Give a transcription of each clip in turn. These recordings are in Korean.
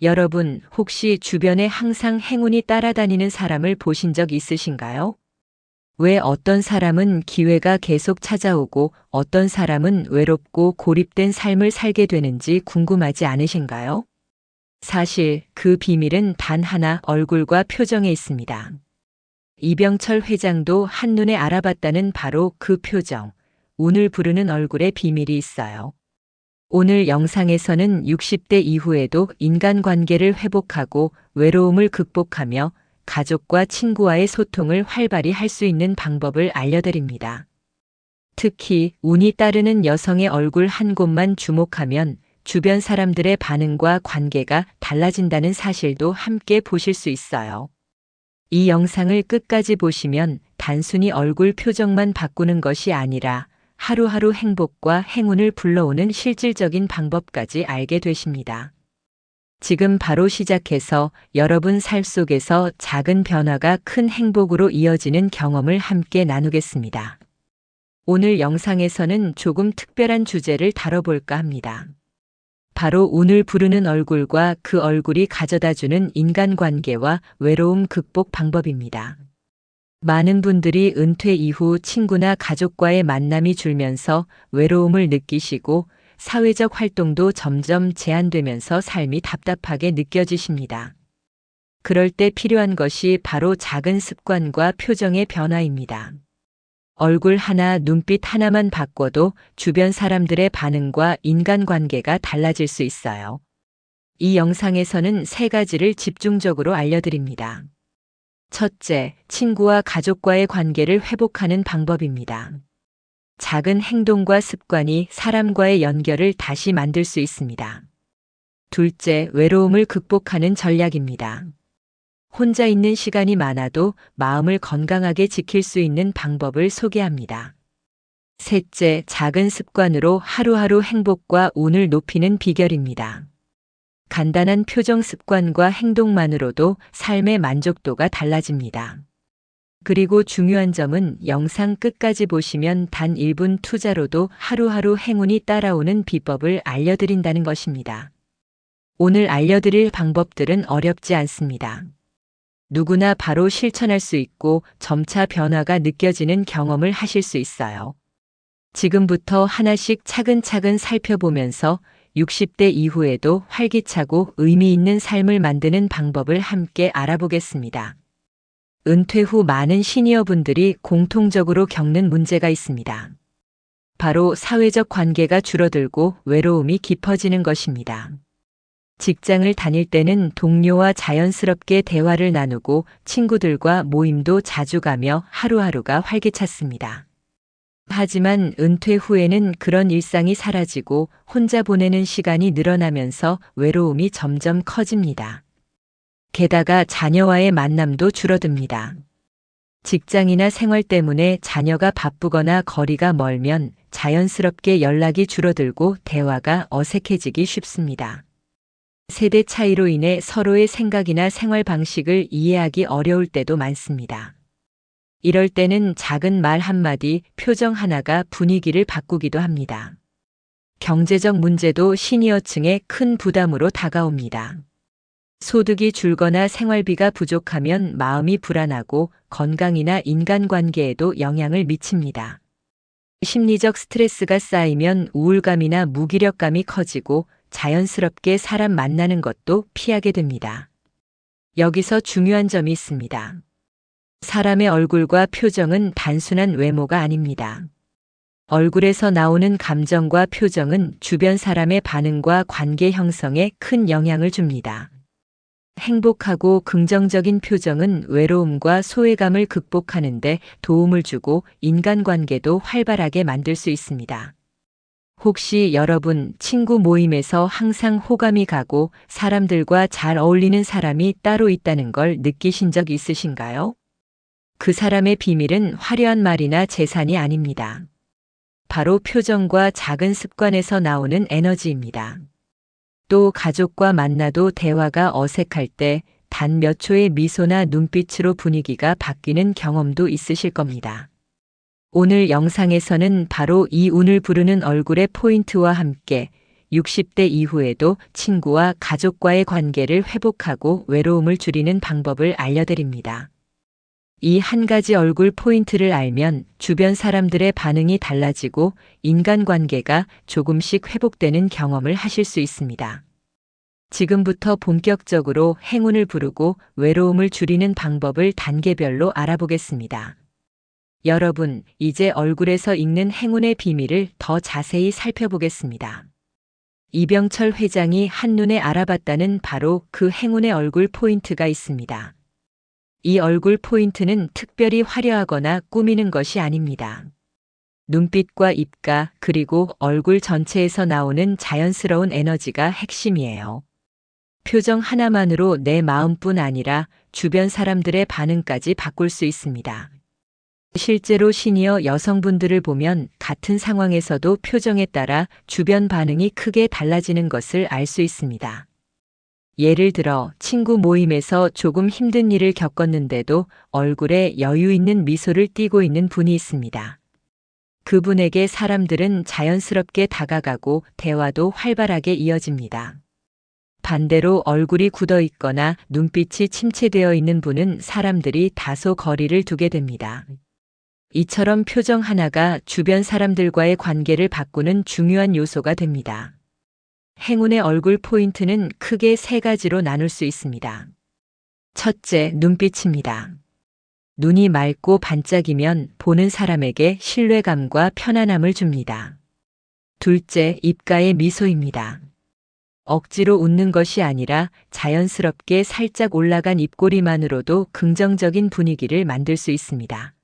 여러분, 혹시 주변에 항상 행운이 따라다니는 사람을 보신 적 있으신가요? 왜 어떤 사람은 기회가 계속 찾아오고 어떤 사람은 외롭고 고립된 삶을 살게 되는지 궁금하지 않으신가요? 사실 그 비밀은 단 하나, 얼굴과 표정에 있습니다. 이병철 회장도 한눈에 알아봤다는 바로 그 표정, 운을 부르는 얼굴에 비밀이 있어요. 오늘 영상에서는 60대 이후에도 인간관계를 회복하고 외로움을 극복하며 가족과 친구와의 소통을 활발히 할 수 있는 방법을 알려드립니다. 특히 운이 따르는 여성의 얼굴 한 곳만 주목하면 주변 사람들의 반응과 관계가 달라진다는 사실도 함께 보실 수 있어요. 이 영상을 끝까지 보시면 단순히 얼굴 표정만 바꾸는 것이 아니라 하루하루 행복과 행운을 불러오는 실질적인 방법까지 알게 되십니다. 지금 바로 시작해서 여러분 삶 속에서 작은 변화가 큰 행복으로 이어지는 경험을 함께 나누겠습니다. 오늘 영상에서는 조금 특별한 주제를 다뤄볼까 합니다. 바로 운을 부르는 얼굴과 그 얼굴이 가져다주는 인간관계와 외로움 극복 방법입니다. 많은 분들이 은퇴 이후 친구나 가족과의 만남이 줄면서 외로움을 느끼시고 사회적 활동도 점점 제한되면서 삶이 답답하게 느껴지십니다. 그럴 때 필요한 것이 바로 작은 습관과 표정의 변화입니다. 얼굴 하나, 눈빛 하나만 바꿔도 주변 사람들의 반응과 인간관계가 달라질 수 있어요. 이 영상에서는 3가지를 집중적으로 알려드립니다. 첫째, 친구와 가족과의 관계를 회복하는 방법입니다. 작은 행동과 습관이 사람과의 연결을 다시 만들 수 있습니다. 둘째, 외로움을 극복하는 전략입니다. 혼자 있는 시간이 많아도 마음을 건강하게 지킬 수 있는 방법을 소개합니다. 셋째, 작은 습관으로 하루하루 행복과 운을 높이는 비결입니다. 간단한 표정 습관과 행동만으로도 삶의 만족도가 달라집니다. 그리고 중요한 점은 영상 끝까지 보시면 단 1분 투자로도 하루하루 행운이 따라오는 비법을 알려드린다는 것입니다. 오늘 알려드릴 방법들은 어렵지 않습니다. 누구나 바로 실천할 수 있고 점차 변화가 느껴지는 경험을 하실 수 있어요. 지금부터 하나씩 차근차근 살펴보면서 60대 이후에도 활기차고 의미 있는 삶을 만드는 방법을 함께 알아보겠습니다. 은퇴 후 많은 시니어분들이 공통적으로 겪는 문제가 있습니다. 바로 사회적 관계가 줄어들고 외로움이 깊어지는 것입니다. 직장을 다닐 때는 동료와 자연스럽게 대화를 나누고 친구들과 모임도 자주 가며 하루하루가 활기찼습니다. 하지만 은퇴 후에는 그런 일상이 사라지고 혼자 보내는 시간이 늘어나면서 외로움이 점점 커집니다. 게다가 자녀와의 만남도 줄어듭니다. 직장이나 생활 때문에 자녀가 바쁘거나 거리가 멀면 자연스럽게 연락이 줄어들고 대화가 어색해지기 쉽습니다. 세대 차이로 인해 서로의 생각이나 생활 방식을 이해하기 어려울 때도 많습니다. 이럴 때는 작은 말 한마디, 표정 하나가 분위기를 바꾸기도 합니다. 경제적 문제도 시니어층에 큰 부담으로 다가옵니다. 소득이 줄거나 생활비가 부족하면 마음이 불안하고 건강이나 인간관계에도 영향을 미칩니다. 심리적 스트레스가 쌓이면 우울감이나 무기력감이 커지고 자연스럽게 사람 만나는 것도 피하게 됩니다. 여기서 중요한 점이 있습니다. 사람의 얼굴과 표정은 단순한 외모가 아닙니다. 얼굴에서 나오는 감정과 표정은 주변 사람의 반응과 관계 형성에 큰 영향을 줍니다. 행복하고 긍정적인 표정은 외로움과 소외감을 극복하는 데 도움을 주고 인간관계도 활발하게 만들 수 있습니다. 혹시 여러분 친구 모임에서 항상 호감이 가고 사람들과 잘 어울리는 사람이 따로 있다는 걸 느끼신 적 있으신가요? 그 사람의 비밀은 화려한 말이나 재산이 아닙니다. 바로 표정과 작은 습관에서 나오는 에너지입니다. 또 가족과 만나도 대화가 어색할 때 단 몇 초의 미소나 눈빛으로 분위기가 바뀌는 경험도 있으실 겁니다. 오늘 영상에서는 바로 이 운을 부르는 얼굴의 포인트와 함께 60대 이후에도 친구와 가족과의 관계를 회복하고 외로움을 줄이는 방법을 알려드립니다. 이 한 가지 얼굴 포인트를 알면 주변 사람들의 반응이 달라지고 인간관계가 조금씩 회복되는 경험을 하실 수 있습니다. 지금부터 본격적으로 행운을 부르고 외로움을 줄이는 방법을 단계별로 알아보겠습니다. 여러분, 이제 얼굴에서 읽는 행운의 비밀을 더 자세히 살펴보겠습니다. 이병철 회장이 한눈에 알아봤다는 바로 그 행운의 얼굴 포인트가 있습니다. 이 얼굴 포인트는 특별히 화려하거나 꾸미는 것이 아닙니다. 눈빛과 입가 그리고 얼굴 전체에서 나오는 자연스러운 에너지가 핵심이에요. 표정 하나만으로 내 마음뿐 아니라 주변 사람들의 반응까지 바꿀 수 있습니다. 실제로 시니어 여성분들을 보면 같은 상황에서도 표정에 따라 주변 반응이 크게 달라지는 것을 알 수 있습니다. 예를 들어 친구 모임에서 조금 힘든 일을 겪었는데도 얼굴에 여유 있는 미소를 띠고 있는 분이 있습니다. 그분에게 사람들은 자연스럽게 다가가고 대화도 활발하게 이어집니다. 반대로 얼굴이 굳어 있거나 눈빛이 침체되어 있는 분은 사람들이 다소 거리를 두게 됩니다. 이처럼 표정 하나가 주변 사람들과의 관계를 바꾸는 중요한 요소가 됩니다. 행운의 얼굴 포인트는 크게 세 가지로 나눌 수 있습니다. 첫째, 눈빛입니다. 눈이 맑고 반짝이면 보는 사람에게 신뢰감과 편안함을 줍니다. 둘째, 입가의 미소입니다. 억지로 웃는 것이 아니라 자연스럽게 살짝 올라간 입꼬리만으로도 긍정적인 분위기를 만들 수 있습니다.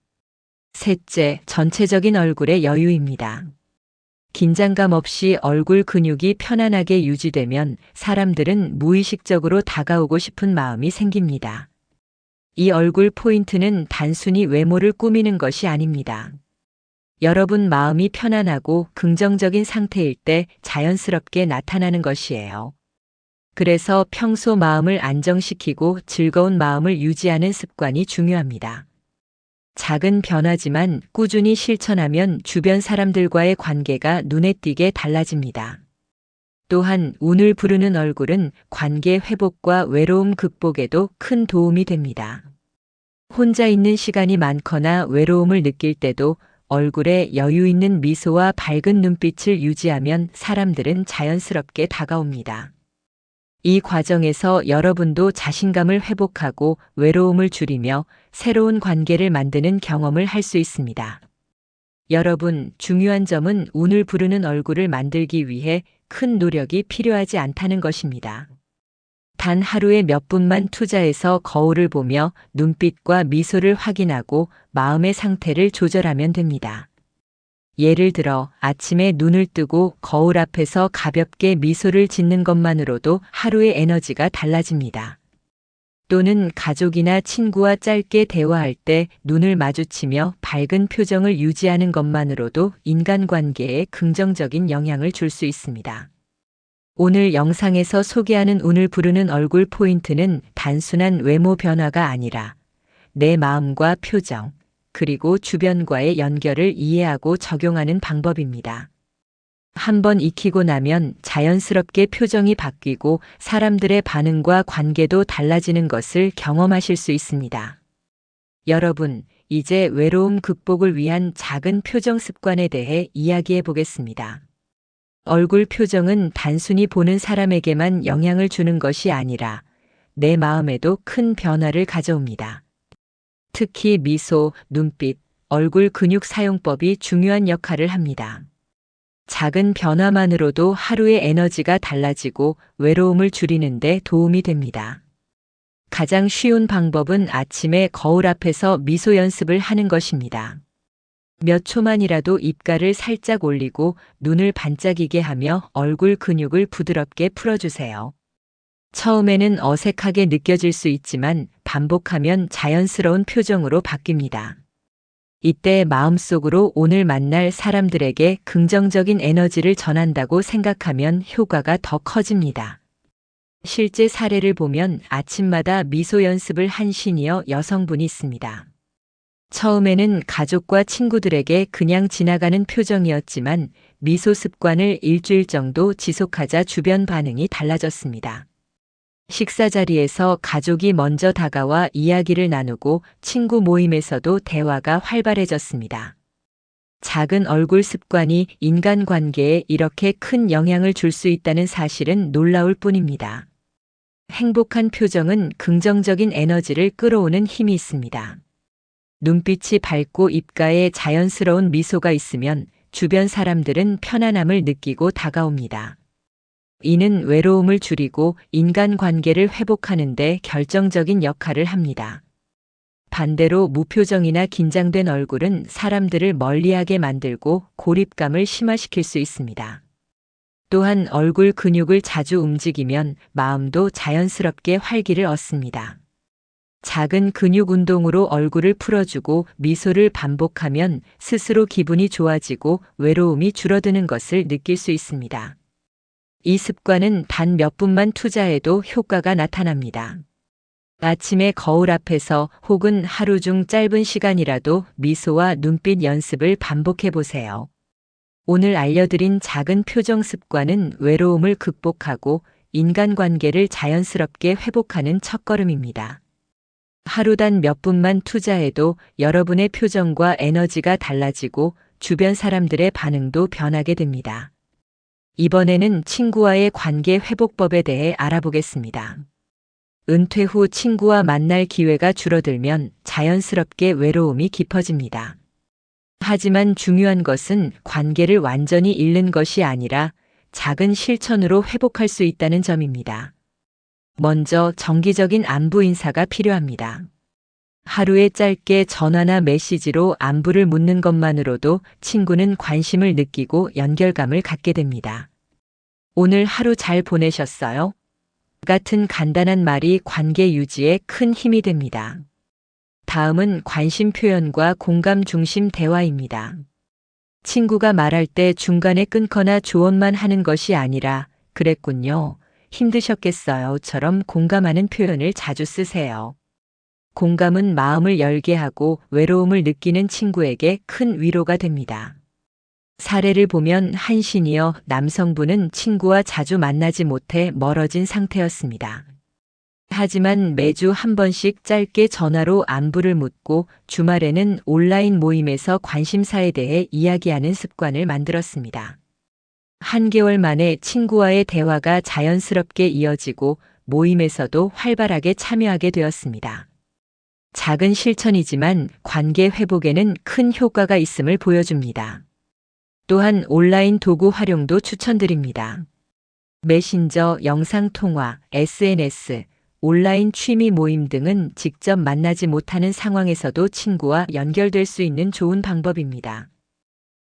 셋째, 전체적인 얼굴의 여유입니다. 긴장감 없이 얼굴 근육이 편안하게 유지되면 사람들은 무의식적으로 다가오고 싶은 마음이 생깁니다. 이 얼굴 포인트는 단순히 외모를 꾸미는 것이 아닙니다. 여러분 마음이 편안하고 긍정적인 상태일 때 자연스럽게 나타나는 것이에요. 그래서 평소 마음을 안정시키고 즐거운 마음을 유지하는 습관이 중요합니다. 작은 변화지만 꾸준히 실천하면 주변 사람들과의 관계가 눈에 띄게 달라집니다. 또한 운을 부르는 얼굴은 관계 회복과 외로움 극복에도 큰 도움이 됩니다. 혼자 있는 시간이 많거나 외로움을 느낄 때도 얼굴에 여유 있는 미소와 밝은 눈빛을 유지하면 사람들은 자연스럽게 다가옵니다. 이 과정에서 여러분도 자신감을 회복하고 외로움을 줄이며 새로운 관계를 만드는 경험을 할 수 있습니다. 여러분, 중요한 점은 운을 부르는 얼굴을 만들기 위해 큰 노력이 필요하지 않다는 것입니다. 단 하루에 몇 분만 투자해서 거울을 보며 눈빛과 미소를 확인하고 마음의 상태를 조절하면 됩니다. 예를 들어 아침에 눈을 뜨고 거울 앞에서 가볍게 미소를 짓는 것만으로도 하루의 에너지가 달라집니다. 또는 가족이나 친구와 짧게 대화할 때 눈을 마주치며 밝은 표정을 유지하는 것만으로도 인간관계에 긍정적인 영향을 줄 수 있습니다. 오늘 영상에서 소개하는 운을 부르는 얼굴 포인트는 단순한 외모 변화가 아니라 내 마음과 표정, 그리고 주변과의 연결을 이해하고 적용하는 방법입니다. 한번 익히고 나면 자연스럽게 표정이 바뀌고 사람들의 반응과 관계도 달라지는 것을 경험하실 수 있습니다. 여러분, 이제 외로움 극복을 위한 작은 표정 습관에 대해 이야기해 보겠습니다. 얼굴 표정은 단순히 보는 사람에게만 영향을 주는 것이 아니라 내 마음에도 큰 변화를 가져옵니다. 특히 미소, 눈빛, 얼굴 근육 사용법이 중요한 역할을 합니다. 작은 변화만으로도 하루의 에너지가 달라지고 외로움을 줄이는 데 도움이 됩니다. 가장 쉬운 방법은 아침에 거울 앞에서 미소 연습을 하는 것입니다. 몇 초만이라도 입가를 살짝 올리고 눈을 반짝이게 하며 얼굴 근육을 부드럽게 풀어주세요. 처음에는 어색하게 느껴질 수 있지만 반복하면 자연스러운 표정으로 바뀝니다. 이때 마음속으로 오늘 만날 사람들에게 긍정적인 에너지를 전한다고 생각하면 효과가 더 커집니다. 실제 사례를 보면 아침마다 미소 연습을 한 시니어 여성분이 있습니다. 처음에는 가족과 친구들에게 그냥 지나가는 표정이었지만 미소 습관을 일주일 정도 지속하자 주변 반응이 달라졌습니다. 식사 자리에서 가족이 먼저 다가와 이야기를 나누고 친구 모임에서도 대화가 활발해졌습니다. 작은 얼굴 습관이 인간관계에 이렇게 큰 영향을 줄 수 있다는 사실은 놀라울 뿐입니다. 행복한 표정은 긍정적인 에너지를 끌어오는 힘이 있습니다. 눈빛이 밝고 입가에 자연스러운 미소가 있으면 주변 사람들은 편안함을 느끼고 다가옵니다. 이는 외로움을 줄이고 인간관계를 회복하는 데 결정적인 역할을 합니다. 반대로 무표정이나 긴장된 얼굴은 사람들을 멀리하게 만들고 고립감을 심화시킬 수 있습니다. 또한 얼굴 근육을 자주 움직이면 마음도 자연스럽게 활기를 얻습니다. 작은 근육 운동으로 얼굴을 풀어주고 미소를 반복하면 스스로 기분이 좋아지고 외로움이 줄어드는 것을 느낄 수 있습니다. 이 습관은 단 몇 분만 투자해도 효과가 나타납니다. 아침에 거울 앞에서 혹은 하루 중 짧은 시간이라도 미소와 눈빛 연습을 반복해 보세요. 오늘 알려드린 작은 표정 습관은 외로움을 극복하고 인간관계를 자연스럽게 회복하는 첫걸음입니다. 하루 단 몇 분만 투자해도 여러분의 표정과 에너지가 달라지고 주변 사람들의 반응도 변하게 됩니다. 이번에는 친구와의 관계 회복법에 대해 알아보겠습니다. 은퇴 후 친구와 만날 기회가 줄어들면 자연스럽게 외로움이 깊어집니다. 하지만 중요한 것은 관계를 완전히 잃는 것이 아니라 작은 실천으로 회복할 수 있다는 점입니다. 먼저 정기적인 안부 인사가 필요합니다. 하루에 짧게 전화나 메시지로 안부를 묻는 것만으로도 친구는 관심을 느끼고 연결감을 갖게 됩니다. 오늘 하루 잘 보내셨어요? 같은 간단한 말이 관계 유지에 큰 힘이 됩니다. 다음은 관심 표현과 공감 중심 대화입니다. 친구가 말할 때 중간에 끊거나 조언만 하는 것이 아니라 그랬군요, 힘드셨겠어요처럼 공감하는 표현을 자주 쓰세요. 공감은 마음을 열게 하고 외로움을 느끼는 친구에게 큰 위로가 됩니다. 사례를 보면 한 시니어 남성분은 친구와 자주 만나지 못해 멀어진 상태였습니다. 하지만 매주 한 번씩 짧게 전화로 안부를 묻고 주말에는 온라인 모임에서 관심사에 대해 이야기하는 습관을 만들었습니다. 한 개월 만에 친구와의 대화가 자연스럽게 이어지고 모임에서도 활발하게 참여하게 되었습니다. 작은 실천이지만 관계 회복에는 큰 효과가 있음을 보여줍니다. 또한 온라인 도구 활용도 추천드립니다. 메신저, 영상통화, SNS, 온라인 취미 모임 등은 직접 만나지 못하는 상황에서도 친구와 연결될 수 있는 좋은 방법입니다.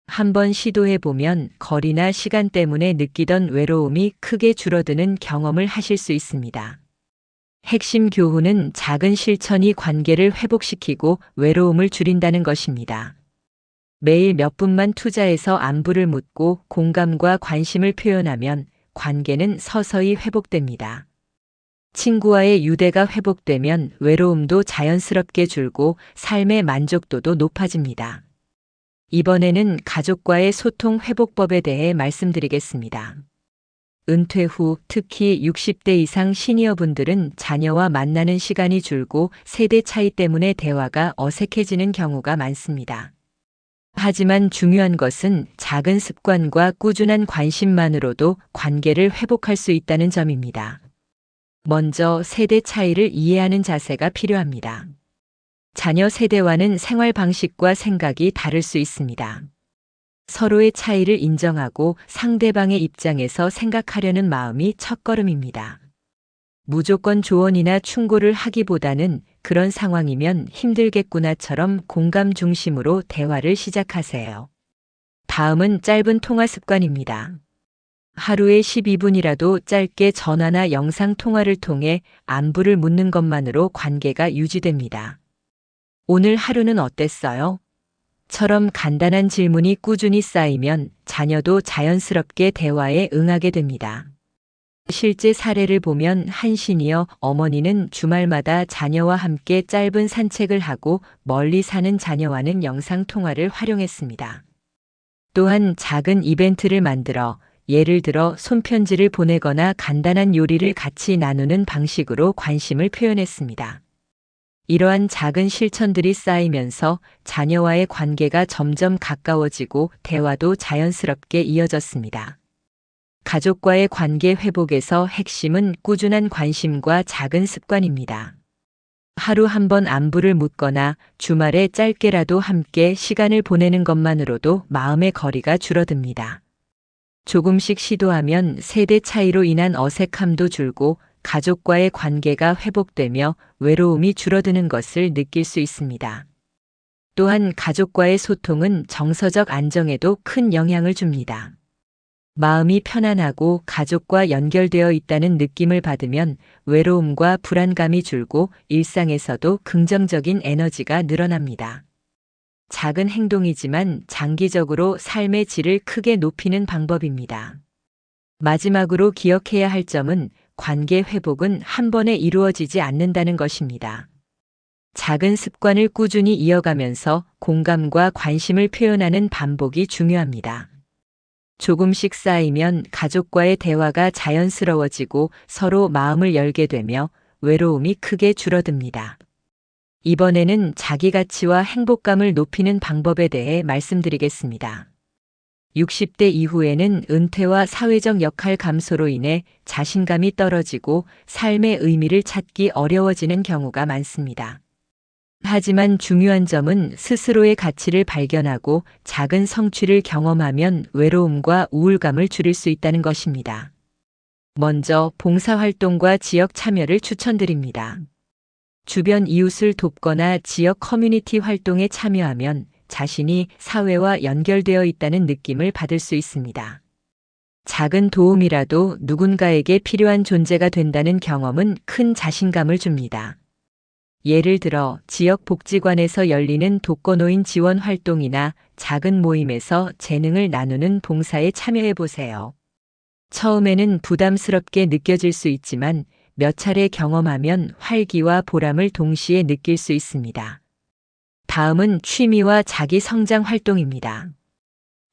한번 시도해보면 거리나 시간 때문에 느끼던 외로움이 크게 줄어드는 경험을 하실 수 있습니다. 핵심 교훈은 작은 실천이 관계를 회복시키고 외로움을 줄인다는 것입니다. 매일 몇 분만 투자해서 안부를 묻고 공감과 관심을 표현하면 관계는 서서히 회복됩니다. 친구와의 유대가 회복되면 외로움도 자연스럽게 줄고 삶의 만족도도 높아집니다. 이번에는 가족과의 소통 회복법에 대해 말씀드리겠습니다. 은퇴 후 특히 60대 이상 시니어분들은 자녀와 만나는 시간이 줄고 세대 차이 때문에 대화가 어색해지는 경우가 많습니다. 하지만 중요한 것은 작은 습관과 꾸준한 관심만으로도 관계를 회복할 수 있다는 점입니다. 먼저 세대 차이를 이해하는 자세가 필요합니다. 자녀 세대와는 생활 방식과 생각이 다를 수 있습니다. 서로의 차이를 인정하고 상대방의 입장에서 생각하려는 마음이 첫걸음입니다. 무조건 조언이나 충고를 하기보다는 그런 상황이면 힘들겠구나처럼 공감 중심으로 대화를 시작하세요. 다음은 짧은 통화 습관입니다. 하루에 12분이라도 짧게 전화나 영상 통화를 통해 안부를 묻는 것만으로 관계가 유지됩니다. 오늘 하루는 어땠어요? 처럼 간단한 질문이 꾸준히 쌓이면 자녀도 자연스럽게 대화에 응하게 됩니다. 실제 사례를 보면 한 시니어 어머니는 주말마다 자녀와 함께 짧은 산책을 하고 멀리 사는 자녀와는 영상 통화를 활용했습니다. 또한 작은 이벤트를 만들어 예를 들어 손편지를 보내거나 간단한 요리를 같이 나누는 방식으로 관심을 표현했습니다. 이러한 작은 실천들이 쌓이면서 자녀와의 관계가 점점 가까워지고 대화도 자연스럽게 이어졌습니다. 가족과의 관계 회복에서 핵심은 꾸준한 관심과 작은 습관입니다. 하루 한 번 안부를 묻거나 주말에 짧게라도 함께 시간을 보내는 것만으로도 마음의 거리가 줄어듭니다. 조금씩 시도하면 세대 차이로 인한 어색함도 줄고 가족과의 관계가 회복되며 외로움이 줄어드는 것을 느낄 수 있습니다. 또한 가족과의 소통은 정서적 안정에도 큰 영향을 줍니다. 마음이 편안하고 가족과 연결되어 있다는 느낌을 받으면 외로움과 불안감이 줄고 일상에서도 긍정적인 에너지가 늘어납니다. 작은 행동이지만 장기적으로 삶의 질을 크게 높이는 방법입니다. 마지막으로 기억해야 할 점은 관계 회복은 한 번에 이루어지지 않는다는 것입니다. 작은 습관을 꾸준히 이어가면서 공감과 관심을 표현하는 반복이 중요합니다. 조금씩 쌓이면 가족과의 대화가 자연스러워지고 서로 마음을 열게 되며 외로움이 크게 줄어듭니다. 이번에는 자기 가치와 행복감을 높이는 방법에 대해 말씀드리겠습니다. 60대 이후에는 은퇴와 사회적 역할 감소로 인해 자신감이 떨어지고 삶의 의미를 찾기 어려워지는 경우가 많습니다. 하지만 중요한 점은 스스로의 가치를 발견하고 작은 성취를 경험하면 외로움과 우울감을 줄일 수 있다는 것입니다. 먼저 봉사활동과 지역 참여를 추천드립니다. 주변 이웃을 돕거나 지역 커뮤니티 활동에 참여하면 자신이 사회와 연결되어 있다는 느낌을 받을 수 있습니다. 작은 도움이라도 누군가에게 필요한 존재가 된다는 경험은 큰 자신감을 줍니다. 예를 들어 지역 복지관에서 열리는 독거노인 지원 활동이나 작은 모임에서 재능을 나누는 봉사에 참여해 보세요. 처음에는 부담스럽게 느껴질 수 있지만 몇 차례 경험하면 활기와 보람을 동시에 느낄 수 있습니다. 다음은 취미와 자기 성장 활동입니다.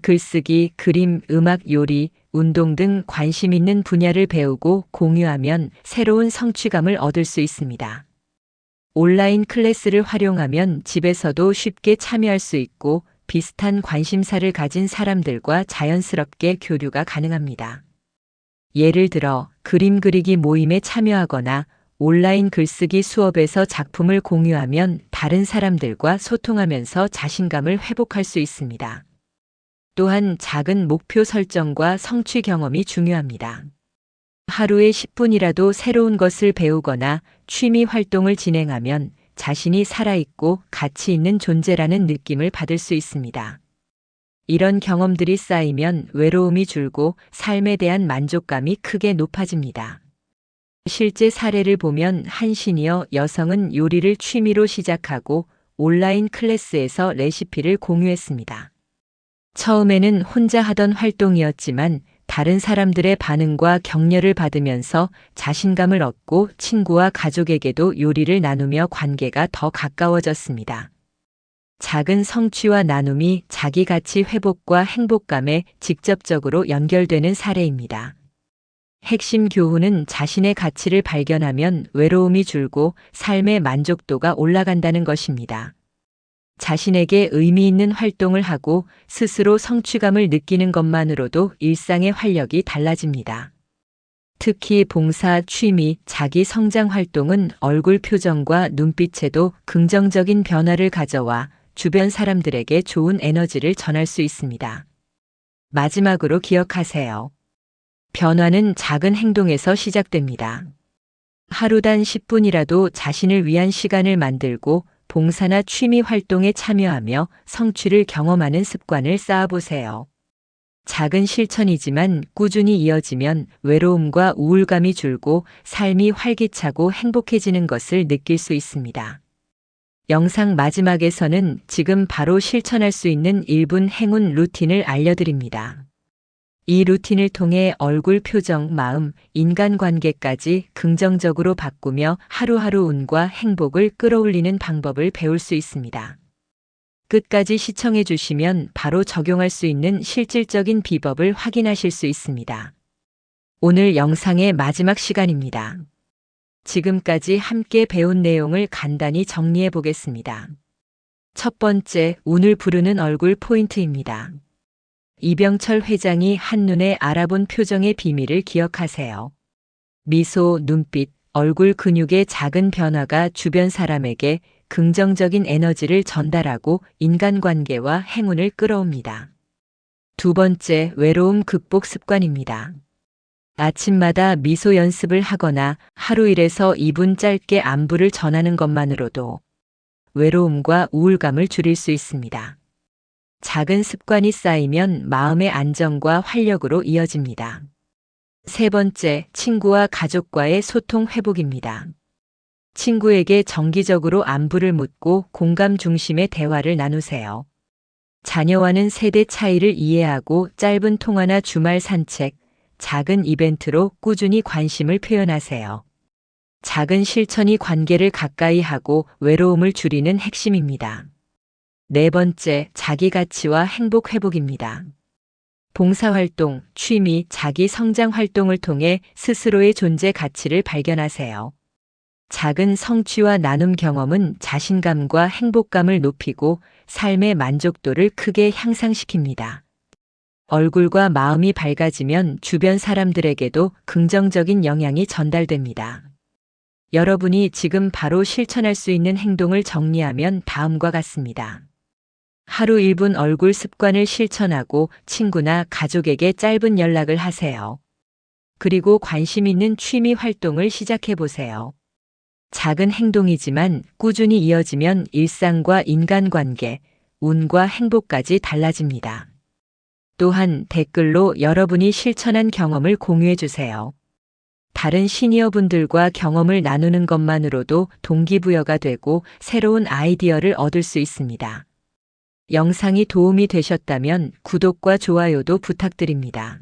글쓰기, 그림, 음악, 요리, 운동 등 관심 있는 분야를 배우고 공유하면 새로운 성취감을 얻을 수 있습니다. 온라인 클래스를 활용하면 집에서도 쉽게 참여할 수 있고 비슷한 관심사를 가진 사람들과 자연스럽게 교류가 가능합니다. 예를 들어 그림 그리기 모임에 참여하거나 온라인 글쓰기 수업에서 작품을 공유하면 다른 사람들과 소통하면서 자신감을 회복할 수 있습니다. 또한 작은 목표 설정과 성취 경험이 중요합니다. 하루에 10분이라도 새로운 것을 배우거나 취미 활동을 진행하면 자신이 살아있고 가치 있는 존재라는 느낌을 받을 수 있습니다. 이런 경험들이 쌓이면 외로움이 줄고 삶에 대한 만족감이 크게 높아집니다. 실제 사례를 보면 한 시니어 여성은 요리를 취미로 시작하고 온라인 클래스에서 레시피를 공유했습니다. 처음에는 혼자 하던 활동이었지만 다른 사람들의 반응과 격려를 받으면서 자신감을 얻고 친구와 가족에게도 요리를 나누며 관계가 더 가까워졌습니다. 작은 성취와 나눔이 자기 가치 회복과 행복감에 직접적으로 연결되는 사례입니다. 핵심 교훈은 자신의 가치를 발견하면 외로움이 줄고 삶의 만족도가 올라간다는 것입니다. 자신에게 의미 있는 활동을 하고 스스로 성취감을 느끼는 것만으로도 일상의 활력이 달라집니다. 특히 봉사, 취미, 자기 성장 활동은 얼굴 표정과 눈빛에도 긍정적인 변화를 가져와 주변 사람들에게 좋은 에너지를 전할 수 있습니다. 마지막으로 기억하세요. 변화는 작은 행동에서 시작됩니다. 하루 단 10분이라도 자신을 위한 시간을 만들고 봉사나 취미 활동에 참여하며 성취를 경험하는 습관을 쌓아보세요. 작은 실천이지만 꾸준히 이어지면 외로움과 우울감이 줄고 삶이 활기차고 행복해지는 것을 느낄 수 있습니다. 영상 마지막에서는 지금 바로 실천할 수 있는 1분 행운 루틴을 알려드립니다. 이 루틴을 통해 얼굴 표정, 마음, 인간관계까지 긍정적으로 바꾸며 하루하루 운과 행복을 끌어올리는 방법을 배울 수 있습니다. 끝까지 시청해 주시면 바로 적용할 수 있는 실질적인 비법을 확인하실 수 있습니다. 오늘 영상의 마지막 시간입니다. 지금까지 함께 배운 내용을 간단히 정리해 보겠습니다. 첫 번째, 운을 부르는 얼굴 포인트입니다. 이병철 회장이 한눈에 알아본 표정의 비밀을 기억하세요. 미소, 눈빛, 얼굴 근육의 작은 변화가 주변 사람에게 긍정적인 에너지를 전달하고 인간관계와 행운을 끌어옵니다. 두 번째, 외로움 극복 습관입니다. 아침마다 미소 연습을 하거나 하루 1에서 2분 짧게 안부를 전하는 것만으로도 외로움과 우울감을 줄일 수 있습니다. 작은 습관이 쌓이면 마음의 안정과 활력으로 이어집니다. 세 번째, 친구와 가족과의 소통 회복입니다. 친구에게 정기적으로 안부를 묻고 공감 중심의 대화를 나누세요. 자녀와는 세대 차이를 이해하고 짧은 통화나 주말 산책, 작은 이벤트로 꾸준히 관심을 표현하세요. 작은 실천이 관계를 가까이 하고 외로움을 줄이는 핵심입니다. 네 번째, 자기 가치와 행복 회복입니다. 봉사활동, 취미, 자기 성장 활동을 통해 스스로의 존재 가치를 발견하세요. 작은 성취와 나눔 경험은 자신감과 행복감을 높이고 삶의 만족도를 크게 향상시킵니다. 얼굴과 마음이 밝아지면 주변 사람들에게도 긍정적인 영향이 전달됩니다. 여러분이 지금 바로 실천할 수 있는 행동을 정리하면 다음과 같습니다. 하루 1분 얼굴 습관을 실천하고 친구나 가족에게 짧은 연락을 하세요. 그리고 관심 있는 취미 활동을 시작해 보세요. 작은 행동이지만 꾸준히 이어지면 일상과 인간관계, 운과 행복까지 달라집니다. 또한 댓글로 여러분이 실천한 경험을 공유해 주세요. 다른 시니어분들과 경험을 나누는 것만으로도 동기부여가 되고 새로운 아이디어를 얻을 수 있습니다. 영상이 도움이 되셨다면 구독과 좋아요도 부탁드립니다.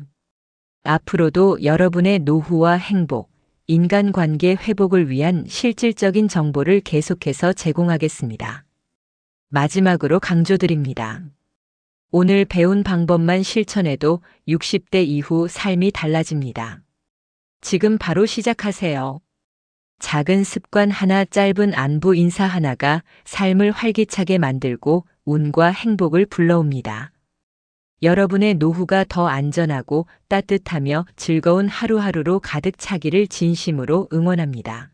앞으로도 여러분의 노후와 행복, 인간관계 회복을 위한 실질적인 정보를 계속해서 제공하겠습니다. 마지막으로 강조드립니다. 오늘 배운 방법만 실천해도 60대 이후 삶이 달라집니다. 지금 바로 시작하세요. 작은 습관 하나, 짧은 안부 인사 하나가 삶을 활기차게 만들고 운과 행복을 불러옵니다. 여러분의 노후가 더 안전하고 따뜻하며 즐거운 하루하루로 가득 차기를 진심으로 응원합니다.